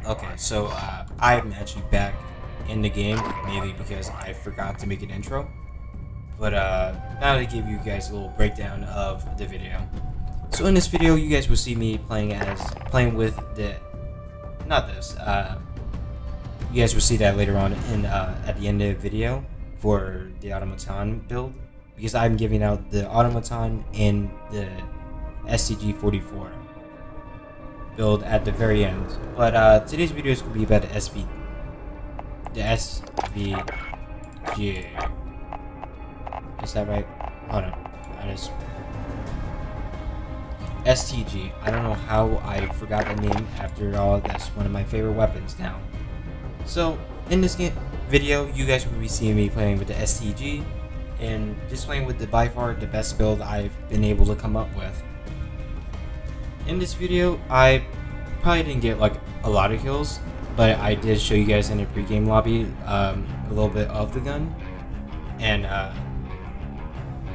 Okay, so I'm actually back in the game, mainly because I forgot to make an intro. But now to give you guys a little breakdown of the video. So in this video, you guys will see me playing with the you guys will see that later on in at the end of the video for the automaton build, because I'm giving out the automaton and the STG 44 build at the very end. But today's video is going to be about the SVG. Is that right? Hold on. STG. I don't know how I forgot the name. After all, that's one of my favorite weapons now. So in this video, you guys will be seeing me playing with the STG and just playing with the by far the best build I've been able to come up with. In this video, I probably didn't get like a lot of kills, but I did show you guys in the pre-game lobby a little bit of the gun, and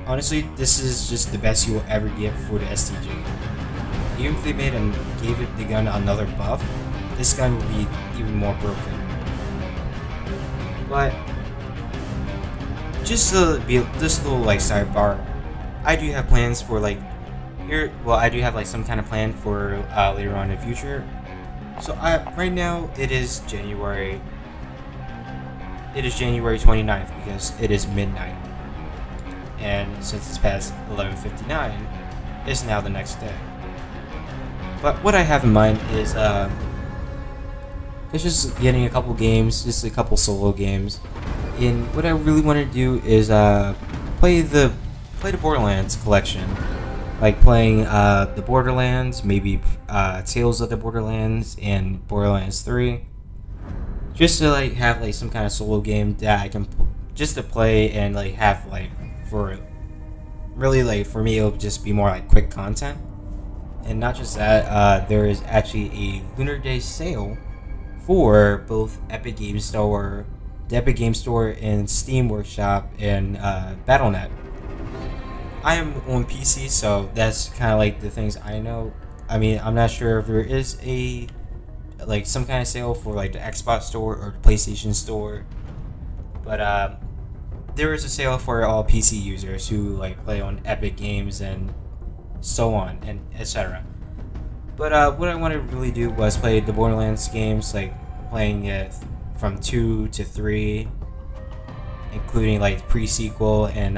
honestly, this is just the best you will ever get for the STG. Even if they gave it the gun another buff, this gun would be even more broken. But just a little like sidebar, I do have plans for like I do have like some kind of plan for later on in the future. So right now it is January 29th because it is midnight, and since it's past 11:59, it's now the next day. But what I have in mind is it's just getting a couple games, just a couple solo games, and what I really want to do is play the Borderlands collection. Like playing the Borderlands, maybe Tales of the Borderlands and Borderlands 3, just to like have like some kind of solo game that I can just to play and like have like for me it'll just be more like quick content. And not just that, there is actually a Lunar Day sale for both the Epic Game Store and Steam Workshop and Battle.net. I am on PC, so that's kind of like the things I know. I mean, I'm not sure if there is some kind of sale for like the Xbox store or the PlayStation store, but there is a sale for all PC users who like play on Epic Games and so on and etc. But what I wanted to really do was play the Borderlands games, like playing it from 2 to 3. Including like pre-sequel and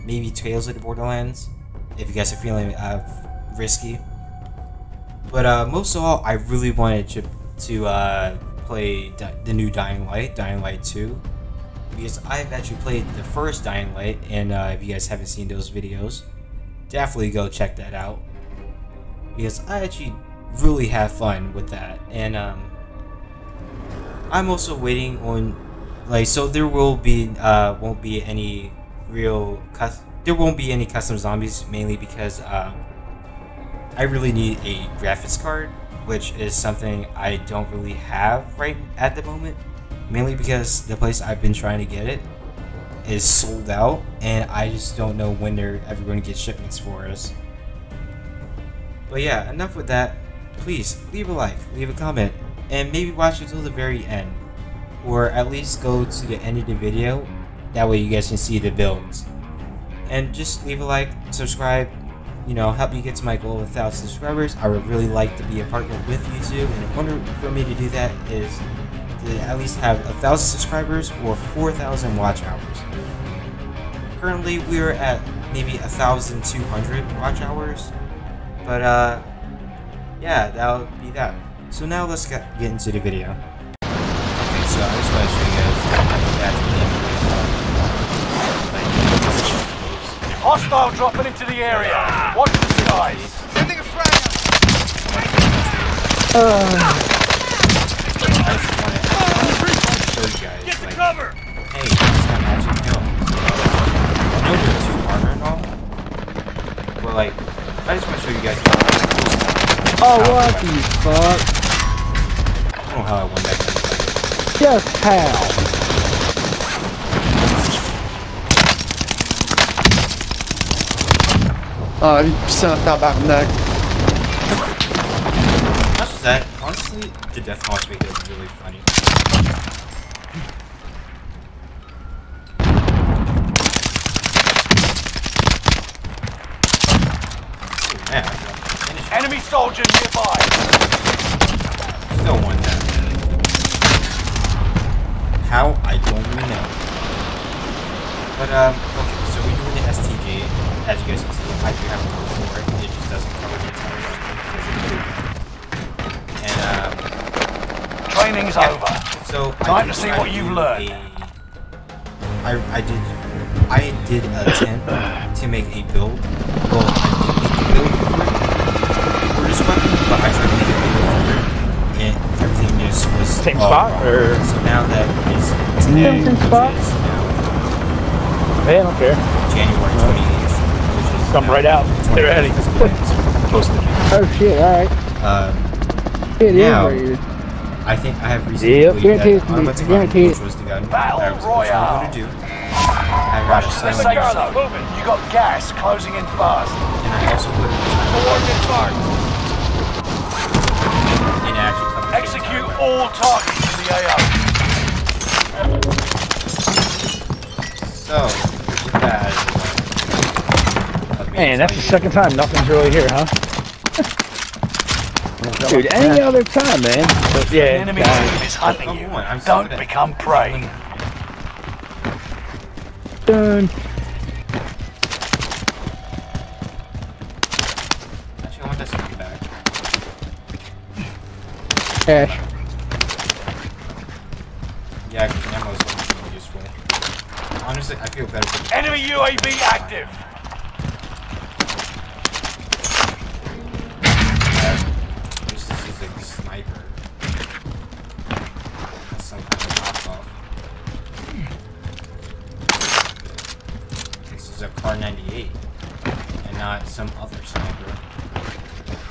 maybe Tales of the Borderlands, if you guys are feeling risky. But most of all, I really wanted to play the new Dying Light 2, because I've actually played the first Dying Light, and if you guys haven't seen those videos, definitely go check that out, because I actually really have fun with that. And I'm also waiting on so there won't be any custom zombies, mainly because I really need a graphics card, which is something I don't really have right at the moment, mainly because the place I've been trying to get it is sold out, and I just don't know when they're ever going to get shipments for us. But yeah, enough with that. Please leave a like, leave a comment, and maybe watch until the very end, or at least go to the end of the video. That way you guys can see the builds. And just leave a like, subscribe, help me get to my goal of 1,000 subscribers. I would really like to be a partner with YouTube, and in order for me to do that is to at least have 1,000 subscribers or 4,000 watch hours. Currently we're at maybe 1,200 watch hours, but yeah, that'll be that. So now let's get into the video. So I just want to show you guys that hostile dropping into the area. Watch the skies. Sending a frag. I just want to show you guys, get the cover. Hey, this guy actually killed. I know there's 2 armor and all, but like, I just want to show you guys. What the fuck? I don't know how I won that gun. Just how? Oh, you set that back neck. Not just that, honestly, the death launch make it really funny. Man, Enemy soldier nearby. still won that. How? I don't even know. But, okay, so we're doing the STG. As you guys can see, I do have a code for it. It just doesn't cover the entire run. And, Training's over. so Time to see what you've learned. I did attempt to make a build. Well, I did make a build for this weapon, but I tried to make a build for it, and everything just was Same all spot, wrong. or So now that it is today, Same which spot? is now hey, I don't care. January 28th, which is Come now right out. 28th, Get ready. close to January. Oh shit, alright. It Now, is rated. I think I have recently Yep. completed Guaranteed that to be- automatic run, guaranteed. which was the gun Battle that I was Royale. originally going to do. I got a Let's silent say gun, so. You got gas closing in fast. and I also put it Coordinates marked. in action coverage. Execute all targets in the AO. So, with that, let me Man, that's tell the you- second time nothing's really here, huh? Dude, any other time, man. But The yeah, enemy guys. team is hunting you. I'm sick Don't of that. become prey. Done. Actually, I want this to be back. Cash. Yeah, because ammo is really useful. Honestly, I feel better with Enemy UAV active. This is a sniper. That's some kind of knockoff. This is a Car 98, and not some other sniper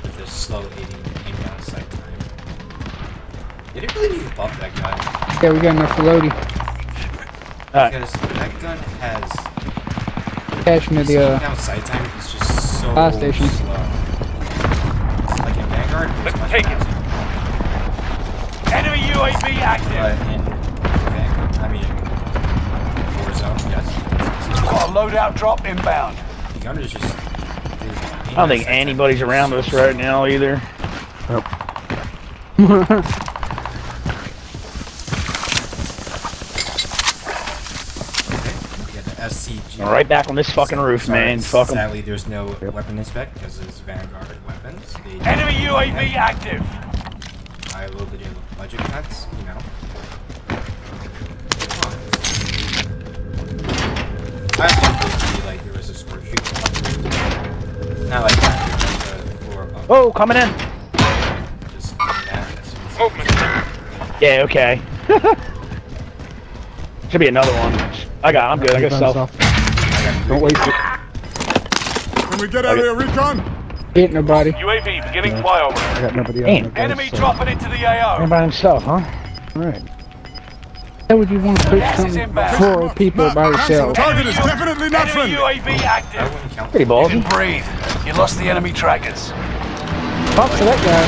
with a slow aim down sight time. They didn't really need to buff that gun, Yeah, we got enough for loading. Alright. because that gun has Cash into its the, aim down sight time is just so fire station. slow. It's like in Vanguard, it was Let's much take it. faster. Enemy UAV active. But in Vanguard, I mean, Warzone, yes. Got a loadout drop inbound. The gun is just. I don't think anybody's around us right now either. We got the STG. Right back on this fucking roof, Sorry, man. Fuck 'em. Sadly, there's no weapon inspect because it's Vanguard weapons. They Enemy UAV active. buy a little bit of budget cuts, you know. I actually would see like there was a score shoot. Not like that. Oh, coming in. Just doing that as soon as Yeah, okay. Should be another one. I'm good. I got stuff. Don't waste it. Can we get out of here, recon? Hit nobody. UAV beginning flyover. I got nobody Damn. else. Enemy dropping into the AO. Everybody by himself, huh? Alright. Why would you want to put Gas is something inbound. for people by yourself? Target is definitely not Enemy friendly. UAV I active. wouldn't count. Pretty You can ballsy. breathe. You lost the enemy trackers. Talk to that guy.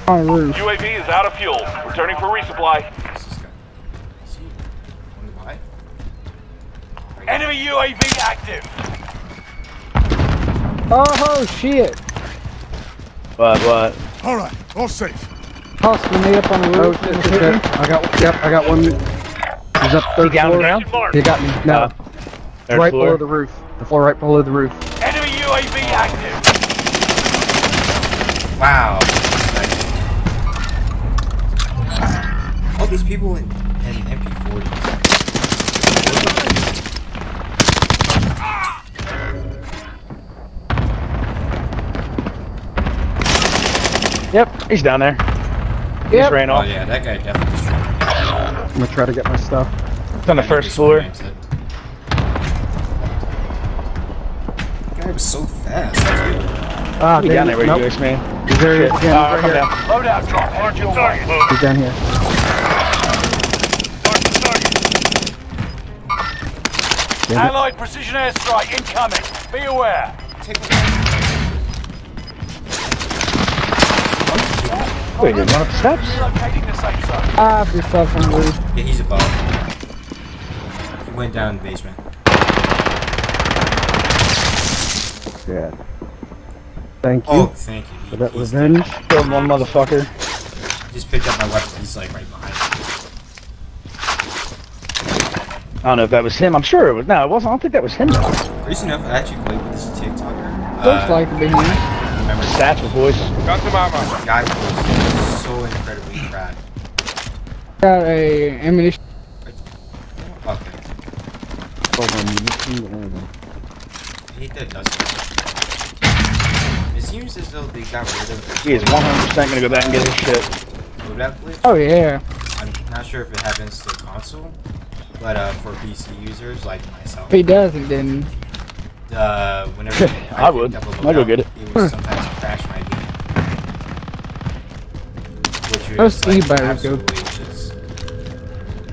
On the roof. UAV is out of fuel. Returning for resupply. What's this guy? Is he on the buy? Enemy UAV active. Oh shit! What? All right, all safe. Possibly me up on the roof. I got one. He's up He third down on the floor. ground? He got me. No, Third right floor? below the roof. The floor right below the roof. Enemy UAV active. Wow. Nice. All these people in MP40s. Yep, he's down there. He Yep. just ran Oh off. yeah, that guy definitely destroyed me. I'm gonna try to get my stuff. It's on the first floor. That guy was so fast, too. Ah, Be damn down there it. where Nope. you is, man. He's there Shit. again. I'll Right come here. down. Loadout drop. Headed your way. He's down here. Allied precision airstrike incoming. Be aware. take one. Wait, did one up the steps? Relocating the safe zone. Ah, if you're fucking rude. Yeah, he's above. He went down in the basement. Yeah. Thank you Oh, thank you. for that He's revenge. Killed one motherfucker. just picked up my weapon. He's like right behind me. I don't know if that was him. I'm sure it was. No, it wasn't. I don't think that was him though. Crazy enough, I actually played with this TikToker. Looks like to be him. Remember Satchel voice. Got some ammo. the guy was so incredibly crap. Got a ammunition. Okay. Hold on. I hate that dust. It seems as though they got rid of He is 100% gonna go back and get his shit. loadout glitch. Oh yeah. I'm not sure if it happens to console, but for PC users like myself, If he doesn't, then whenever I would. picked up a I'll go loadout, get it. It would sometimes crash my game, which Most was like e-bikes go. absolutely just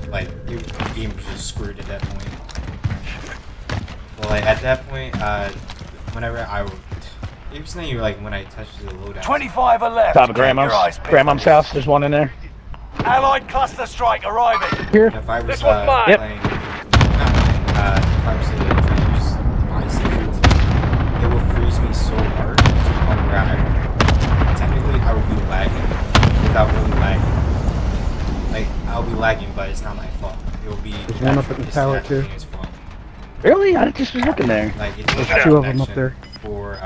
like the game was just screwed at that point. Well, like, at that point, whenever I would, it was saying like when I touched the loadout. 25 are left. Top of Keep your Grandma's. eyes peeled. Grandma's house. There's one in there. Allied cluster strike arriving. here. If I was This one's mine. Yep. playing, not playing, if I was trying to use the buy stations, it will freeze me so hard to the point where technically I would be lagging without really lagging. Like, I'll be lagging, but it's not my fault. It will be There's one up at the it's tower, actually too. game's fault. Really? I just was looking there. Like, it's There's lost 2 of them up connection there. For,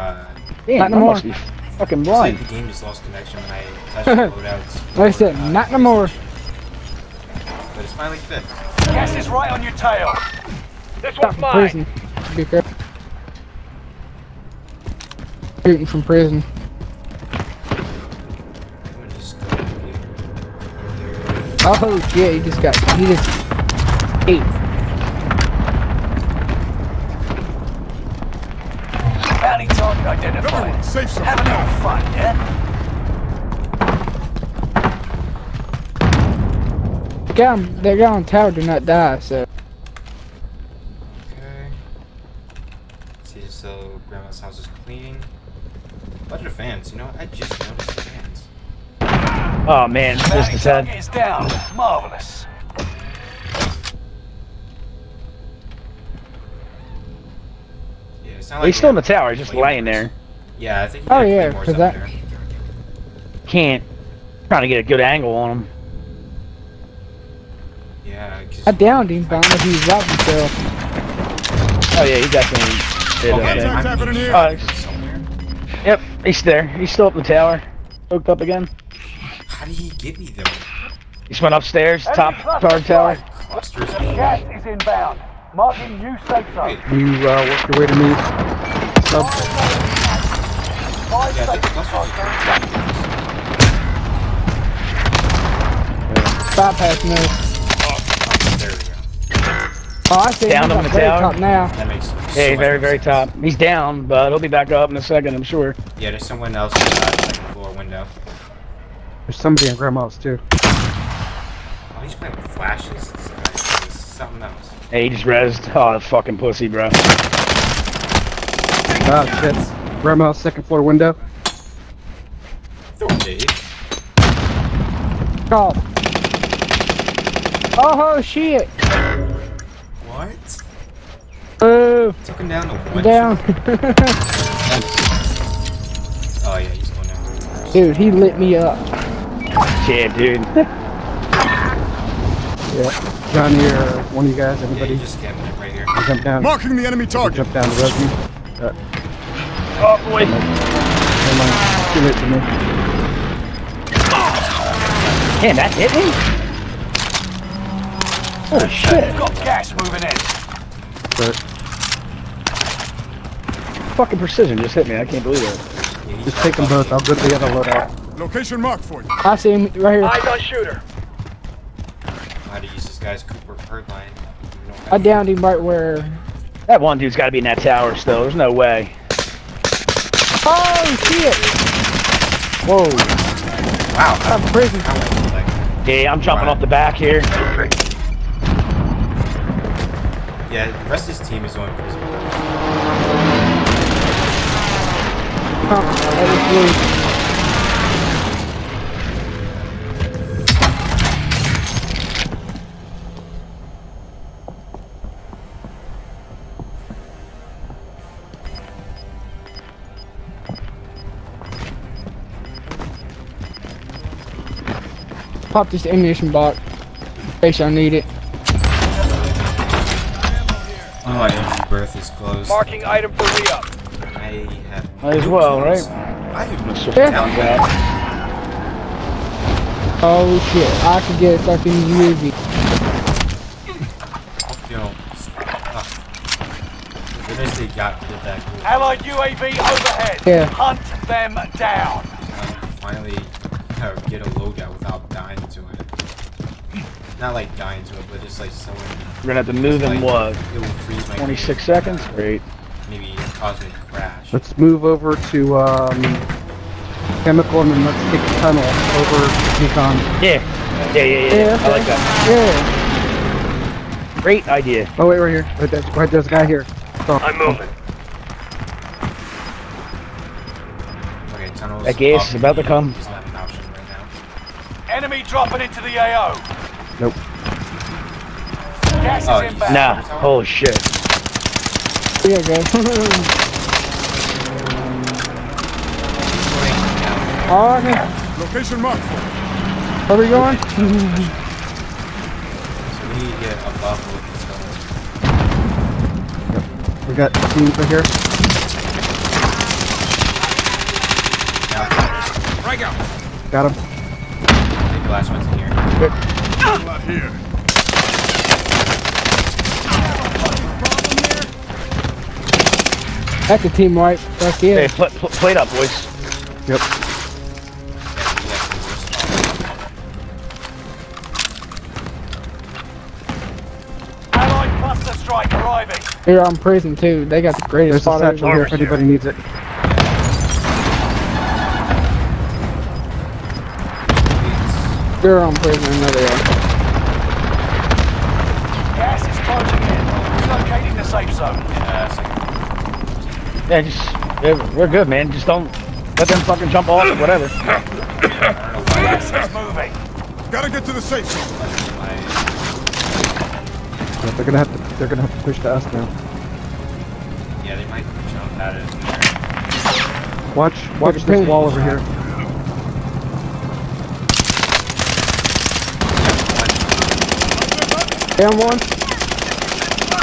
Damn, Not I no more. must be fucking it's like blind. the game just lost connection when I touched the loadouts. Like I said, for, not no more. PlayStation. But it's finally fixed. Gas is right on your tail. This Got one's from mine. prison. Be careful. Shooting from prison. I'm gonna just go in here. Oh shit, he just ate. Bounty target identified. Everyone, safe zone. Have a little fun, yeah? The guy on the tower did not die, so. Okay. See, so grandma's house is clean. Bunch of fans, you know, I just noticed the fans. Oh man, missed Bounty his head. target is down. Marvelous. Yeah, it's not Well, he's still in the tower. He's just laying there. Yeah, I think he Oh, got yeah, Claymores 'cause up that- there. Can't. Trying to get a good angle on him. Yeah, 'cause- I downed him, but I don't know if he was out himself. Oh yeah, he definitely did. Okay, Okay. Contact's happening here. somewhere. Yep, he's there. He's still up in the tower. Hooked up again. How did he get me though? He just went upstairs, Enemy top cluster guard tower. strike. Clusters. Gas is inbound. Marking new safe zone. Wait, You work your way to me. Sub. Five yeah, I safe think clusters zones. Bypass no. there we go. Oh, I see Down him on on the the very tower? top now. That makes so Hey, much very, more very sense. top. He's down, but he'll be back up in a second, I'm sure. Yeah, there's someone else in the second floor window. There's somebody in grandma's too. Oh, he's playing with flashes. This guy is something else. Hey, he just rezzed. Oh, that fucking pussy, bro. Ah, shit. Grandma's second floor window. Throw a nade. Oh. Oh shit. What? Oh, Took him down to one. down. Oh yeah, he's going down. Dude, he lit me up. Yeah, dude. Yeah. Johnny or one of you guys, Yeah, anybody? he just camping it right here. Jump down. Marking the enemy target. Jump down to rescue. Oh, boy. Never mind. Too late for me. Damn, that hit me? Holy shit. Got gas moving in. But Fucking precision just hit me. I can't believe it. Yeah, he's just right take them above both. me. I'll go to the other loadout. Location marked for you. I see him right here. Eyes on shooter. How to use this guy's Cooper hard line. I downed him right where. That one dude's got to be in that tower still. There's no way. Oh shit! Whoa. Wow. I'm prison. Yeah, I'm jumping off the back here. Yeah, the rest of his team is going prison. That was blue. Pop this ammunition box in case I need it. Oh, my empty berth is closed. Marking item for re-up. I have. Might as well, right? I have Yeah. down that. Oh shit, I could get a fucking UAV. You know, goodness they got rid of that group. Allied UAV overhead. Yeah. Hunt them down. Finally, get a loadout without dying to it. Not like dying to it, but just like someone. We're gonna have to move in what? It will freeze my 26 game. seconds? Great. Maybe cause me to crash. Let's move over to chemical and then let's take the tunnel over Nikon. Yeah. Yeah, I like that. Yeah. Great idea. Oh wait, right here. Right there's a guy here. Oh, I'm moving. Okay, tunnels. That gas is about to come. Is not an option right now. Enemy dropping into the AO. nope. Gas is Oh, inbound. Nah. Holy shit. Yeah, guys. Oh, okay. Location marked. Where we going? So we need to get above what this going. We got teams right here. Frag out. Got him. I think the last one's in here. Not here. That's a team wipe. That's Hey, it. plate up, boys. Yep. Allied cluster strike arriving. Here on prison too. They got the greatest There's a spotters. satchel here if anybody needs it. They're on prison. I know they are. Gas is closing in. Relocating the safe zone. Yeah, we're good, man. Just don't let them fucking jump off or whatever. Gas is moving. Gotta get to the safe zone. Yeah, they're gonna have to push to us now. Yeah, they might jump at it. Watch this wall over here. Down one.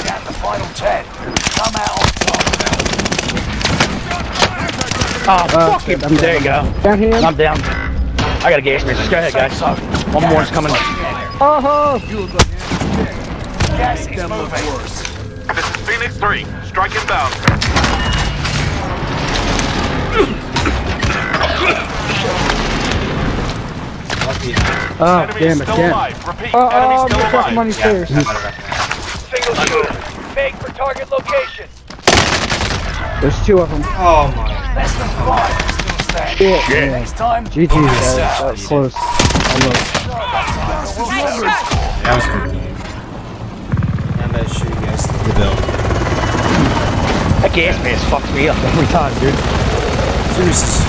Down to final 10. Come out on top. Oh, fuck you. There you go. Down here. I'm down. I got a gas mask. Go ahead, guys. One more's coming. Oh, Gas is moving. This is Phoenix 3. Strike inbound. Oh, Enemy damn is it, still again. alive. Repeat, oh, enemy oh, still look at alive. money stairs. Single shooter. Make for target location. There's two of them. Oh my. Less than 5. Still standing. Shit. Next time. GG, guys. That was close. Almost. That was a good game. Now I'm gonna show you guys the build. That gas mask fucks me up every time, dude. Seriously.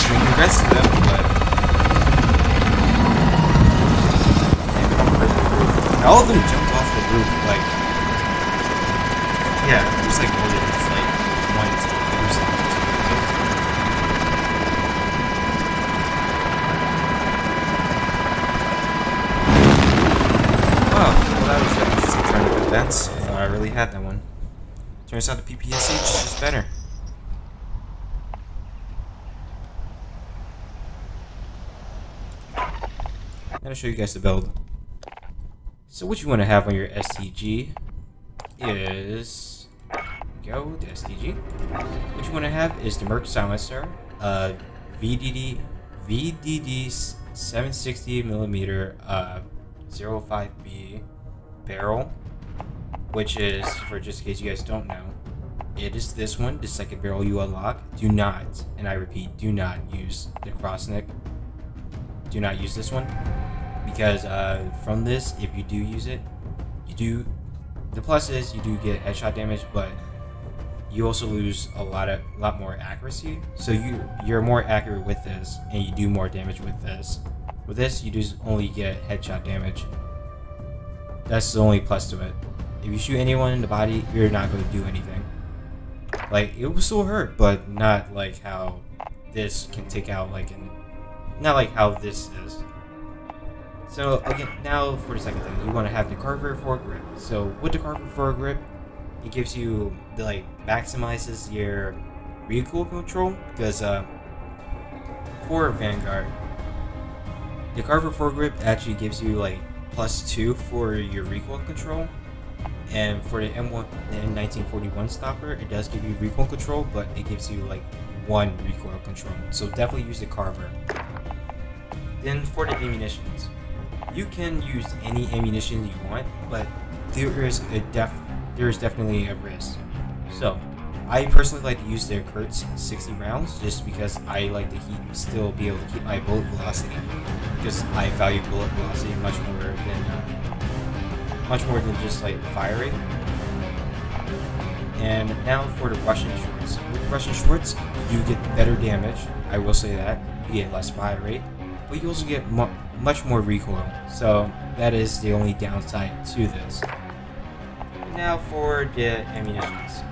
Congrats to them, but all of them jumped off the roof, like, yeah, there's like more than just like one to do something. Well, that was just a turn of events. I thought I really had that one. Turns out the PPSH is just better. I'm gonna show you guys the build. So what you want to have on your STG is, go the STG. What you want to have is the Merc silencer, VDD 760mm 05B barrel, which is, for just in case you guys don't know, it is this one, the second barrel you unlock. Do not, and I repeat, do not use the crossneck. do not use this one, because from this, if you do use it, the plus is you do get headshot damage, but you also lose a lot more accuracy. So you're more accurate with this, and you do more damage with this. With this, you just only get headshot damage. That's the only plus to it. If you shoot anyone in the body, you're not going to do anything. Like, it will still hurt, but not like how this can take out, not like how this is. So again, now for the second thing, you want to have the Carver foregrip. So with the Carver foregrip, it gives you maximizes your recoil control, because for Vanguard, the Carver foregrip actually gives you like +2 for your recoil control, and for the M1941 stopper, it does give you recoil control, but it gives you like 1 recoil control. So definitely use the Carver. Then for the ammunitions, you can use any ammunition you want, but there is definitely a risk. So I personally like to use their Kurtz 60 rounds, just because I like to still be able to keep my bullet velocity, because I value bullet velocity much more than just like the fire rate. And now for the Russian shorts. With Russian shorts, you get better damage. I will say that you get less fire rate, but you also get much more recoil. So that is the only downside to this. And now for the ammunitions.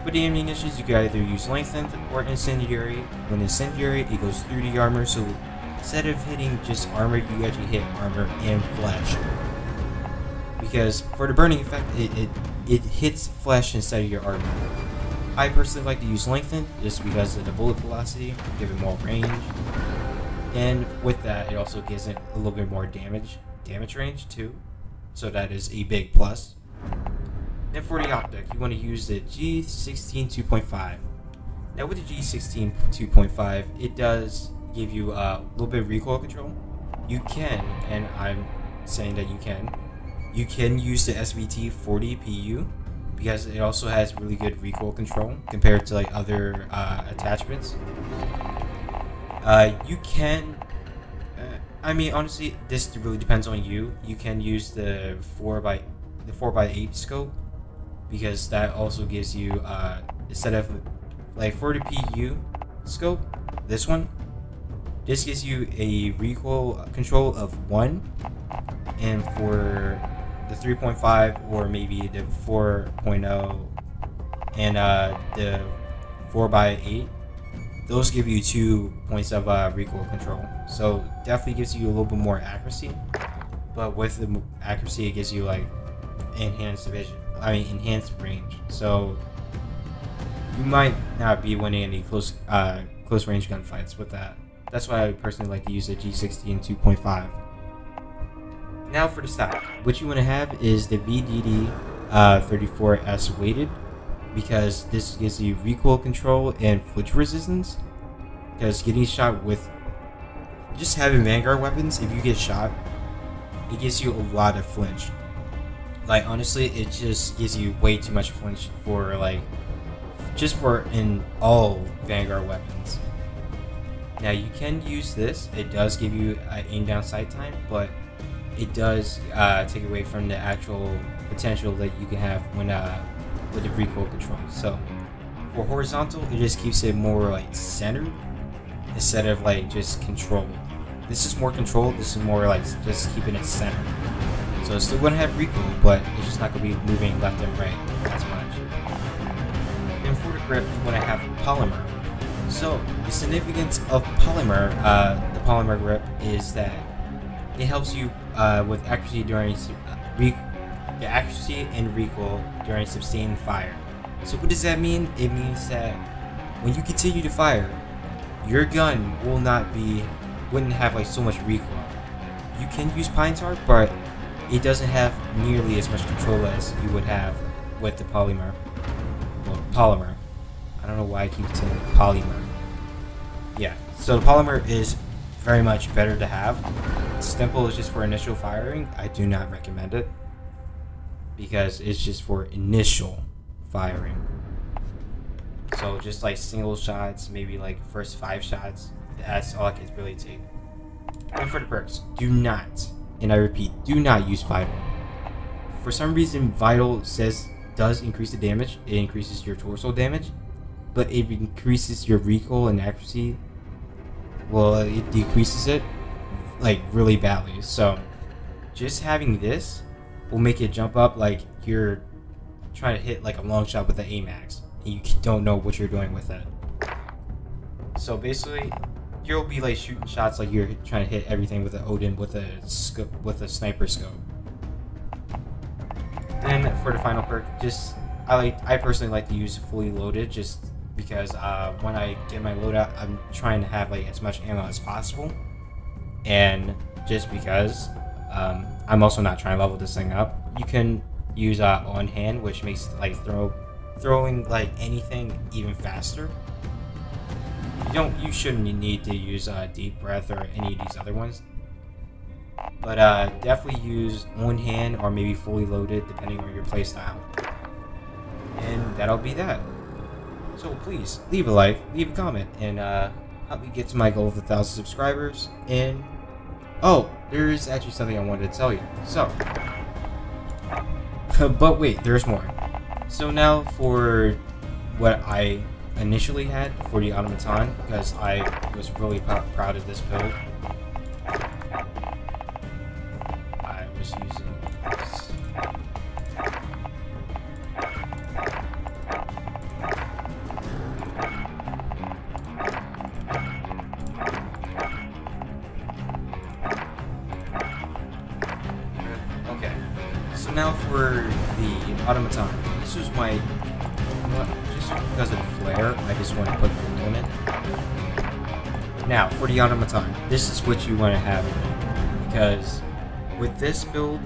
For the ammunitions, you can either use lengthened or incendiary. When incendiary, it goes through the armor, so instead of hitting just armor, you actually hit armor and flesh. Because for the burning effect, it hits flesh instead of your armor. I personally like to use lengthened just because of the bullet velocity, give it more range. And with that, it also gives it a little bit more damage range too. So that is a big plus. Then for the optic, you want to use the G16 2.5. Now with the G16 2.5, it does give you a little bit of recoil control. You can, and I'm saying that you can use the SVT 40 PU, because it also has really good recoil control compared to like other attachments. You can, I mean, honestly, this really depends on you. You can use the 4x8 scope, because that also gives you, instead of like for the PU scope, this gives you a recoil control of 1, and for the 3.5 or maybe the 4.0 and the 4x8, those give you 2 points of recoil control. So definitely gives you a little bit more accuracy, but with the accuracy, it gives you like enhanced range. So you might not be winning any close range gunfights with that. That's why I personally like to use the G16 2.5. Now for the stock, what you want to have is the VDD 34S weighted, because this gives you recoil control and flinch resistance. Because getting shot with just having Vanguard weapons, if you get shot, it gives you a lot of flinch. Like honestly, it just gives you way too much flinch for like in all Vanguard weapons. Now you can use this. It does give you aim down sight time, but it does take away from the actual potential that you can have when with the recoil control. So for horizontal, it just keeps it more like centered instead of like just controlled. This is more controlled. This is more like just keeping it centered. So it's still going to have recoil, but it's just not going to be moving left and right as much. And for the grip, you want to have polymer. So the significance of polymer, the polymer grip, is that it helps you with accuracy during accuracy and recoil during sustained fire. So what does that mean? It means that when you continue to fire, your gun wouldn't have like so much recoil. You can use pine tar, but it doesn't have nearly as much control as you would have with the polymer. Well, polymer. I don't know why I keep saying polymer. Yeah, so the polymer is very much better to have. Simple is just for initial firing. I do not recommend it, because it's just for initial firing. So just like single shots, maybe like first 5 shots, that's all I could really take. And for the perks, do not, and I repeat, do not use Vital. For some reason, Vital does increase the damage. It increases your torso damage, but it increases your recoil and accuracy. Well, it decreases it like really badly. So just having this will make it jump up like you're trying to hit like a long shot with the AMAX, and you don't know what you're doing with it. So basically, you'll be like shooting shots like you're trying to hit everything with an Odin with a sniper scope. Then for the final perk, I personally like to use fully loaded, just because when I get my loadout, I'm trying to have like as much ammo as possible, and just because I'm also not trying to level this thing up. You can use on hand, which makes like throwing like anything even faster. You shouldn't need to use deep breath or any of these other ones, but definitely use on hand or maybe fully loaded depending on your playstyle. And that'll be that. So please leave a like, leave a comment, and help me get to my goal of 1,000 subscribers. And oh, there is actually something I wanted to tell you. So, but wait, there's more. So now for what I initially had for the automaton, because I was really proud of this build. I was using this. Okay, so now for the automaton. This was my, just because of the flare, I just want to put gold on it. Now, for the automaton, this is what you want to have in it, because with this build,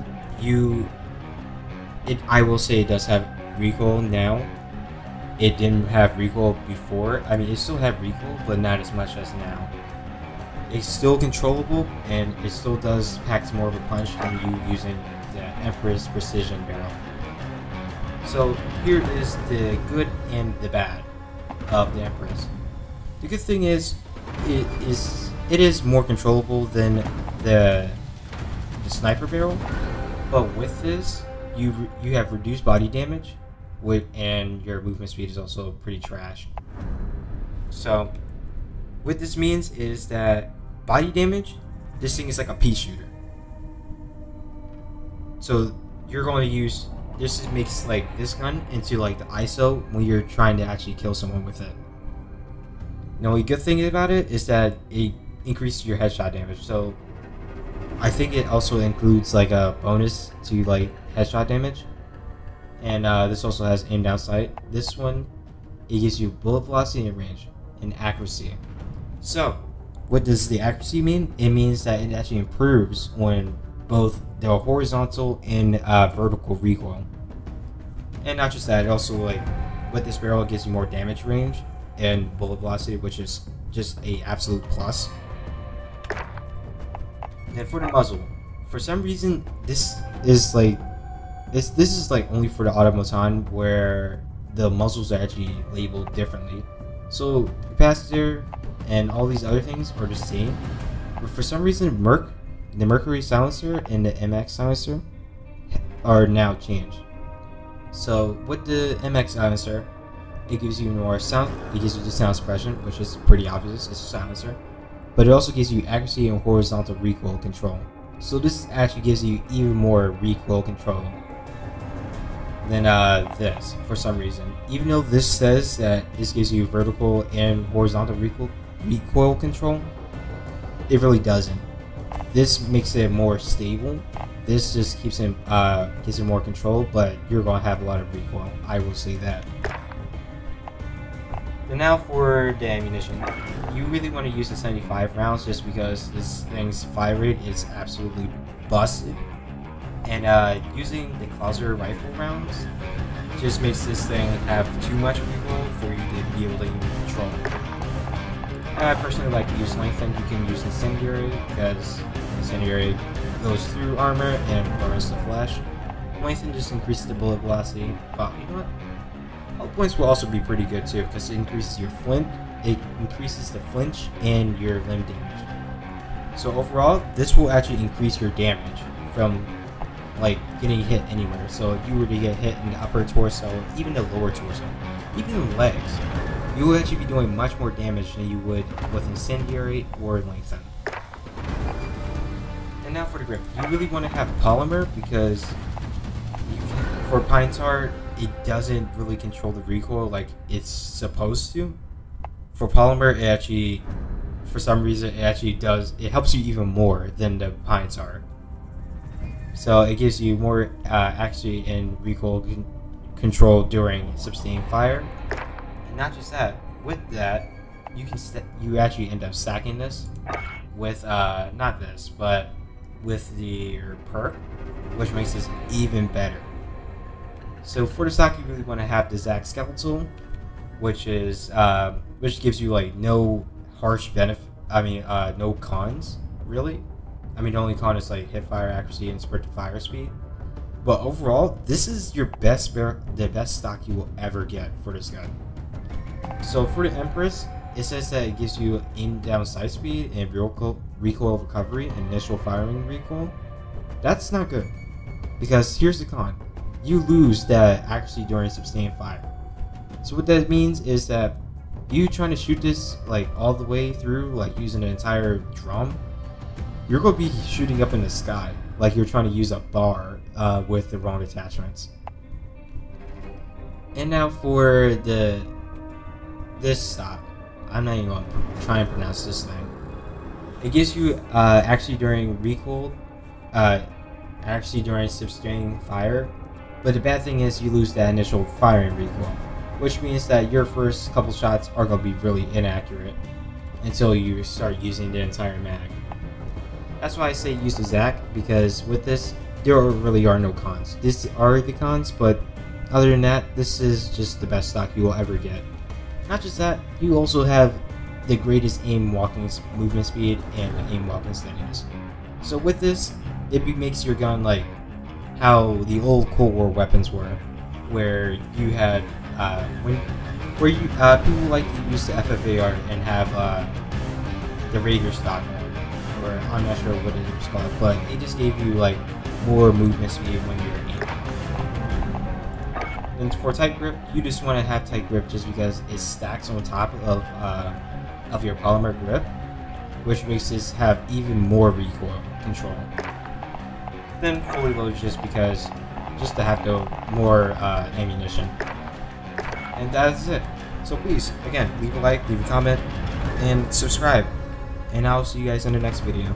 I will say it does have recoil now. It didn't have recoil before. I mean, it still had recoil, but not as much as now. It's still controllable, and it still does pack more of a punch than you using the Empress Precision barrel. So here is the good and the bad of the Empress. The good thing is, it is more controllable than the sniper barrel, but with this, you have reduced body damage, and your movement speed is also pretty trash. So what this means is that body damage, this thing is like a pea shooter. So you're going to use this makes like this gun into like the ISO when you're trying to actually kill someone with it. The only good thing about it is that it increases your headshot damage. So I think it also includes like a bonus to like headshot damage, and this also has aim down sight. This one, it gives you bullet velocity and range and accuracy. So what does the accuracy mean? It means that it actually improves on both the horizontal and vertical recoil. And not just that, it also, like, with this barrel, it gives you more damage range and bullet velocity, which is just a absolute plus. And for the muzzle, for some reason, this is like only for the automaton, where the muzzles are actually labeled differently. So capacitor and all these other things are the same, but for some reason, the Mercury silencer and the MX silencer are now changed. So with the MX silencer, it gives you more sound. It gives you the sound suppression, which is pretty obvious. It's a silencer, but it also gives you accuracy and horizontal recoil control. So this actually gives you even more recoil control than this for some reason. Even though this says that this gives you vertical and horizontal recoil control, it really doesn't. This makes it more stable. This just gives it more control, but you're gonna have a lot of recoil. I will say that. And now for the ammunition, you really want to use the 75 rounds just because this thing's fire rate is absolutely busted, and using the Clouser rifle rounds just makes this thing have too much recoil for you to be able to even control. I personally like to use lengthen. You can use incendiary because incendiary goes through armor and burns the flesh. Lengthen just increases the bullet velocity, but you know what? Health points will also be pretty good too because it increases your flint, it increases the flinch and your limb damage. So overall, this will actually increase your damage from like getting hit anywhere. So if you were to get hit in the upper torso, even the lower torso, even the legs, you will actually be doing much more damage than you would with incendiary or lengthen. And now for the grip, you really want to have polymer because for pine tar, it doesn't really control the recoil like it's supposed to. For polymer, it actually, for some reason, it actually does. It helps you even more than the pine tar. So it gives you more actually in recoil control during sustained fire. And not just that, with that, you can you actually end up stacking this with not this, but with the perk, which makes this even better. So for the stock, you really want to have the Zac Skeletal, which is which gives you like no harsh benefit. I mean, no cons really. I mean, the only con is like hip fire accuracy and sprint to fire speed. But overall, this is your the best stock you will ever get for this gun. So for the Empress, it says that it gives you aim down sight speed and recoil recovery and initial firing recoil. That's not good, because here's the con: you lose that accuracy during sustained fire. So what that means is that you trying to shoot this like all the way through, like using an entire drum, you're going to be shooting up in the sky like you're trying to use a bar with the wrong attachments. And now for this stock, I'm not even going to try and pronounce this thing. It gives you actually during recoil, actually during sustained fire, but the bad thing is you lose that initial firing recoil, which means that your first couple shots are going to be really inaccurate until you start using the entire mag. That's why I say use the Zac, because with this, there really are no cons. These are the cons, but other than that, this is just the best stock you will ever get. Not just that, you also have the greatest aim walking movement speed and aim walking steadiness. So with this, it makes your gun like how the old Cold War weapons were, where you had people like to use the FFAR and have the Raider stock mode, or I'm not sure what it was called, but it just gave you like more movement speed when you're aiming. And for tight grip, you just want to have tight grip just because it stacks on top of your polymer grip, which makes this have even more recoil control. Then fully loaded just to have the more ammunition. And that's it. So please, again, leave a like, leave a comment, and subscribe. And I'll see you guys in the next video.